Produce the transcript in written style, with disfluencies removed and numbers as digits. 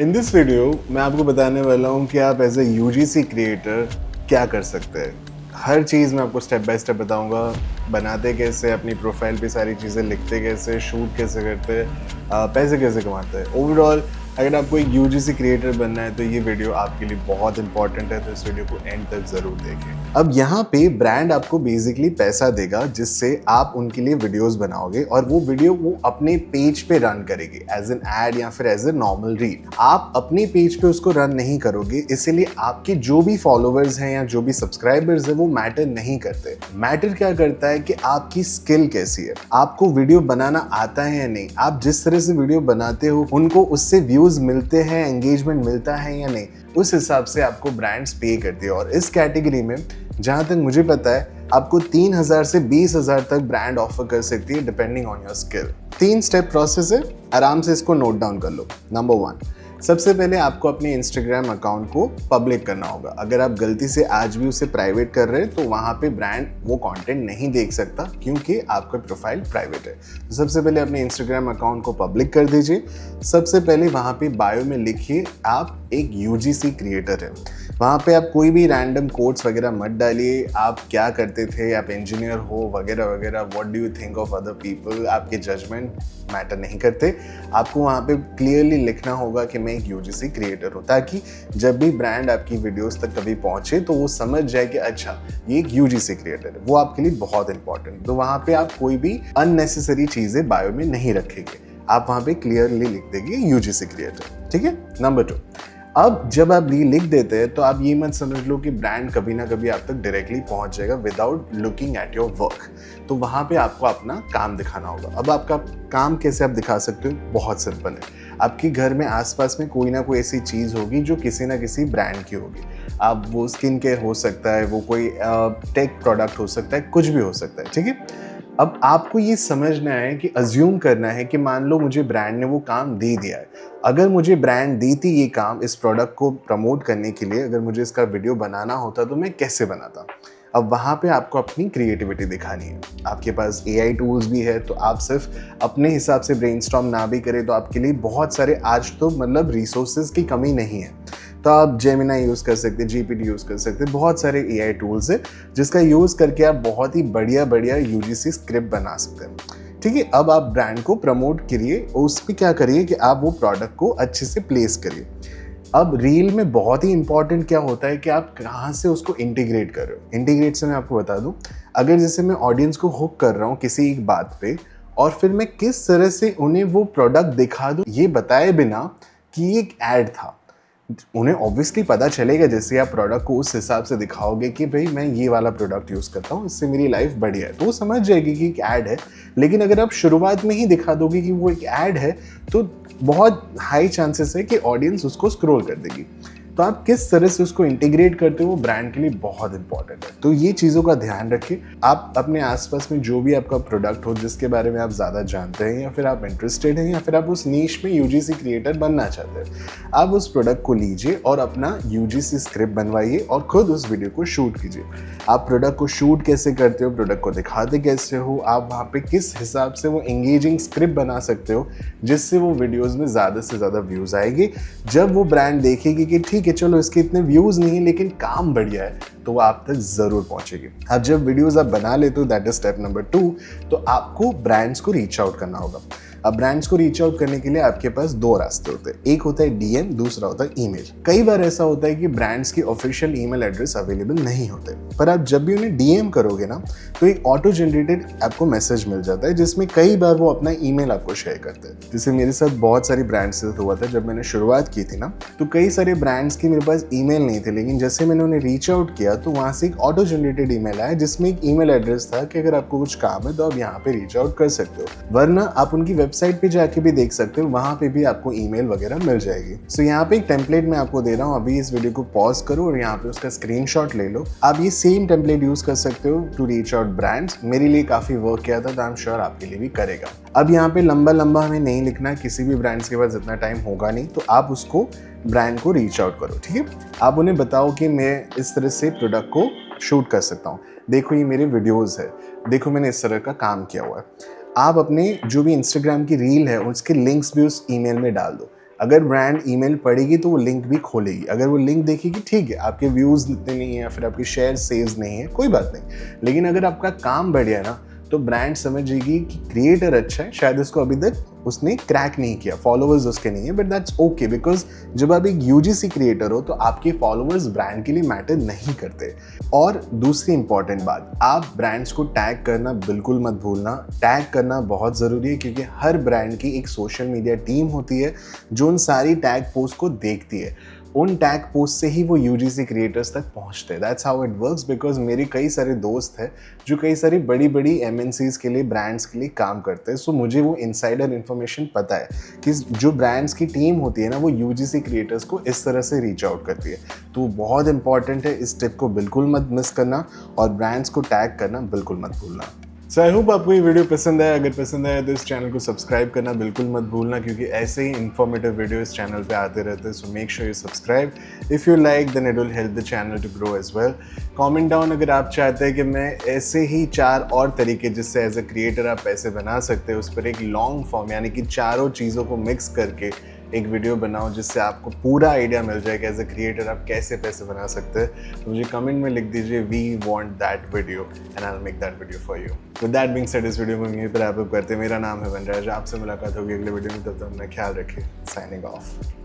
In this video मैं आपको बताने वाला हूँ कि आप एज ए यूजीसी क्रिएटर क्या कर सकते हैं। हर चीज़ मैं आपको स्टेप बाय स्टेप बताऊंगा। बनाते कैसे, अपनी प्रोफाइल पे सारी चीज़ें लिखते कैसे, शूट कैसे करते हैं, पैसे कैसे कमाते हैं। ओवरऑल अगर आपको एक यूजीसी क्रिएटर बनना है तो ये वीडियो आपके लिए बहुत इंपॉर्टेंट है, तो इस वीडियो को एंड तक ज़रूर देखें। अब यहाँ पे ब्रांड आपको बेसिकली पैसा देगा जिससे आप उनके लिए वीडियोस बनाओगे और वो वीडियो वो अपने पेज पे रन करेगी एज एन एड या फिर एज ए नॉर्मल रील। आप अपने पेज पे उसको रन नहीं करोगे, इसीलिए आपके जो भी फॉलोअर्स हैं या जो भी सब्सक्राइबर्स हैं वो मैटर नहीं करते। मैटर क्या करता है कि आपकी स्किल कैसी है, आपको वीडियो बनाना आता है या नहीं, आप जिस तरह से वीडियो बनाते हो उनको उससे व्यूज मिलते हैं, एंगेजमेंट मिलता है या नहीं, उस हिसाब से आपको ब्रांड्स पे करती है। और इस कैटेगरी में जहां तक मुझे पता है आपको 3,000 से 20,000 तक ब्रांड ऑफर कर सकती है depending on your skill. 3 step process है, आराम से इसको नोट डाउन कर लो। नंबर 1, सबसे पहले आपको अपने इंस्टाग्राम अकाउंट को पब्लिक करना होगा। अगर आप गलती से आज भी उसे प्राइवेट कर रहे हैं तो वहाँ पे ब्रांड वो कंटेंट नहीं देख सकता क्योंकि आपका प्रोफाइल प्राइवेट है। तो सबसे पहले अपने इंस्टाग्राम अकाउंट को पब्लिक कर दीजिए। सबसे पहले वहाँ पे बायो में लिखिए आप एक यूजीसी क्रिएटर है। वहाँ पे आप कोई भी रैंडम कोट्स वगैरह मत डालिए, आप क्या करते थे, आप इंजीनियर हो वगैरह वगैरह, what do you think of other people, आपके जजमेंट मैटर नहीं करते। आपको वहाँ पे क्लियरली लिखना होगा कि मैं एक यूजीसी क्रिएटर हूँ, ताकि जब भी ब्रांड आपकी वीडियोस तक कभी पहुँचे तो वो समझ जाए कि अच्छा ये एक यूजीसी क्रिएटर है। वो आपके लिए बहुत इंपॉर्टेंट। तो वहाँ पे आप कोई भी अननेसेसरी चीज़ें बायो में नहीं रखेंगे, आप वहाँ पे क्लियरली लिख देंगे यूजीसी क्रिएटर। ठीक है। नंबर 2, अब जब आप ये लिख देते हैं तो आप ये मत समझ लो कि ब्रांड कभी ना कभी आप तक डायरेक्टली पहुंच जाएगा without looking at your work. तो वहाँ पे आपको अपना काम दिखाना होगा। अब आपका काम कैसे आप दिखा सकते हो, बहुत सिंपल है। आपके घर में आसपास में कोई ना कोई ऐसी चीज़ होगी जो किसी ना किसी ब्रांड की होगी। अब वो स्किन केयर हो सकता है, वो कोई टेक प्रोडक्ट हो सकता है, कुछ भी हो सकता है। ठीक है। अब आपको ये समझना है कि अज्यूम करना है कि मान लो मुझे ब्रांड ने वो काम दे दिया है। अगर मुझे ब्रांड दी थी ये काम इस प्रोडक्ट को प्रमोट करने के लिए, अगर मुझे इसका वीडियो बनाना होता तो मैं कैसे बनाता। अब वहाँ पे आपको अपनी क्रिएटिविटी दिखानी है। आपके पास एआई टूल्स भी है, तो आप सिर्फ अपने हिसाब से ब्रेनस्टॉर्म ना भी करें तो आपके लिए बहुत सारे आज तो मतलब रिसोर्सेज की कमी नहीं है। तो आप जेमिनाई यूज़ कर सकते हैं, जीपीटी यूज़ कर सकते हैं, बहुत सारे एआई टूल्स है जिसका यूज़ करके आप बहुत ही बढ़िया बढ़िया यूजीसी स्क्रिप्ट बना सकते हैं। ठीक है। अब आप ब्रांड को प्रमोट करिए और उस पर क्या करिए कि आप वो प्रोडक्ट को अच्छे से प्लेस करिए। अब रील में बहुत ही इंपॉर्टेंट क्या होता है कि आप कहाँ से उसको इंटीग्रेट कर रहे हो। इंटीग्रेट से मैं आपको बता दूं, अगर जैसे मैं ऑडियंस को हुक कर रहा हूँ किसी एक बात पे और फिर मैं किस तरह से उन्हें वो प्रोडक्ट दिखा दूं ये बताए बिना कि ये एक ऐड था, उन्हें ऑब्वियसली पता चलेगा जैसे आप प्रोडक्ट को उस हिसाब से दिखाओगे कि भाई मैं ये वाला प्रोडक्ट यूज़ करता हूँ, इससे मेरी लाइफ बढ़िया है, तो वो समझ जाएगी कि एक ऐड है। लेकिन अगर आप शुरुआत में ही दिखा दोगे कि वो एक ऐड है तो बहुत हाई चांसेस है कि ऑडियंस उसको स्क्रॉल कर देगी। तो आप किस तरह से उसको इंटीग्रेट करते हो वो ब्रांड के लिए बहुत इंपॉर्टेंट है। तो ये चीज़ों का ध्यान रखिए। आप अपने आसपास में जो भी आपका प्रोडक्ट हो जिसके बारे में आप ज़्यादा जानते हैं या फिर आप इंटरेस्टेड हैं या फिर आप उस नीश में यूजीसी क्रिएटर बनना चाहते हैं, आप उस प्रोडक्ट को लीजिए और अपना यूजीसी स्क्रिप्ट बनवाइए और खुद उस वीडियो को शूट कीजिए। आप प्रोडक्ट को शूट कैसे करते हो, प्रोडक्ट को दिखाते कैसे हो, आप वहाँ पे किस हिसाब से वो एंगेजिंग स्क्रिप्ट बना सकते हो जिससे वो वीडियोज़ में ज़्यादा से ज़्यादा व्यूज़ आएगी। जब वो ब्रांड देखेगी कि ठीक है चलो इसके इतने व्यूज नहीं है लेकिन काम बढ़िया है, तो वो आप तक जरूर पहुंचेगी। अब जब वीडियोस आप बना लेते हो, दैट इज स्टेप नंबर 2, तो आपको ब्रांड्स को रीच आउट करना होगा। अब ब्रांड्स को रीच आउट करने के लिए आपके पास 2 रास्ते होते हैं, एक होता है डीएम, दूसरा होता है ईमेल। कई बार ऐसा होता है कि ब्रांड्स की ऑफिशियल ईमेल एड्रेस अवेलेबल नहीं होते, पर आप जब भी उन्हें डीएम करोगे ना तो एक ऑटो जनरेटेड आपको मैसेज मिल जाता है जिसमें कई बार वो अपना ईमेल आपको शेयर करते हैं। जैसे मेरे साथ बहुत सारी ब्रांड्स से हुआ था, जब मैंने शुरुआत की थी ना तो कई सारे ब्रांड्स की मेरे पास ईमेल नहीं थे, लेकिन जैसे मैंने उन्हें रीच आउट किया तो वहाँ से एक ऑटो जनरेटेड ईमेल आया जिसमें एक ईमेल एड्रेस था कि अगर आपको कुछ काम है तो आप यहाँ पे रीच आउट कर सकते हो, वरना आप उनकी वेबसाइट पे जाके भी देख सकते हो, वहाँ पे भी आपको ईमेल वगैरह मिल जाएगी। सो यहाँ पे एक टेम्पलेट मैं आपको दे रहा हूँ, अभी इस वीडियो को पॉज करो और यहाँ पे उसका स्क्रीनशॉट ले लो। आप ये सेम टेम्पलेट यूज कर सकते हो टू रीच आउट ब्रांड्स। मेरे लिए काफी वर्क किया था तो आई एम श्योर आपके लिए भी करेगा। अब यहाँ पे लंबा लंबा हमें नहीं लिखना, किसी भी ब्रांड्स के पास इतना टाइम होगा नहीं, तो आप उसको ब्रांड को रीच आउट करो। ठीक है। आप उन्हें बताओ कि मैं इस तरह से प्रोडक्ट को शूट कर सकता हूँ, देखो ये मेरे वीडियोस है, देखो मैंने इस तरह का काम किया हुआ है। आप अपने जो भी इंस्टाग्राम की रील है उसके लिंक्स भी उस ईमेल में डाल दो। अगर ब्रांड ईमेल पढ़ेगी तो वो लिंक भी खोलेगी, अगर वो लिंक देखेगी ठीक है आपके व्यूज़ इतने नहीं है या फिर आपके शेयर सेव्स नहीं है, कोई बात नहीं, लेकिन अगर आपका काम बढ़िया है ना तो ब्रांड समझेगी कि क्रिएटर अच्छा है, शायद इसको अभी तक उसने क्रैक नहीं किया, फॉलोअर्स उसके नहीं है, बट दैट्स ओके बिकॉज जब आप एक यूजीसी क्रिएटर हो तो आपके फॉलोअर्स ब्रांड के लिए मैटर नहीं करते। और दूसरी इंपॉर्टेंट बात, आप ब्रांड्स को टैग करना बिल्कुल मत भूलना। टैग करना बहुत ज़रूरी है क्योंकि हर ब्रांड की एक सोशल मीडिया टीम होती है जो उन सारी टैग पोस्ट को देखती है, उन टैग पोस्ट से ही वो यूजीसी क्रिएटर्स तक पहुंचते हैं। That's how it works because मेरे कई सारे दोस्त हैं जो कई सारी बड़ी बड़ी एमएनसीज के लिए, ब्रांड्स के लिए काम करते हैं। सो मुझे वो इनसाइडर इन्फॉर्मेशन पता है कि जो ब्रांड्स की टीम होती है ना वो यूजीसी क्रिएटर्स को इस तरह से रीच आउट करती है। तो बहुत इंपॉर्टेंट है, इस टिप को बिल्कुल मत मिस करना और ब्रांड्स को टैग करना बिल्कुल मत भूलना। सो आई होप आपको ये वीडियो पसंद आया। अगर पसंद आया तो इस चैनल को सब्सक्राइब करना बिल्कुल मत भूलना क्योंकि ऐसे ही इन्फॉर्मेटिव वीडियो इस चैनल पे आते रहते हैं। So make sure you subscribe. If you like then it will help the channel to grow as well. Comment down अगर आप चाहते हैं कि मैं ऐसे ही 4 और तरीके जिससे एज अ क्रिएटर आप पैसे बना सकते हैं उस पर एक लॉन्ग फॉर्म यानी कि चारों चीज़ों को मिक्स करके एक वीडियो बनाओ जिससे आपको पूरा आइडिया मिल जाए कि एज अ क्रिएटर आप कैसे पैसे बना सकते हैं। तो मुझे कमेंट में लिख दीजिए we want that video and I will make that video for you. With that being said इस वीडियो में यहीं पर रैप अप करते हैं। मेरा नाम है वनराज, आपसे मुलाकात होगी अगले वीडियो में, तब तक अपना ख्याल रखिए। Signing off.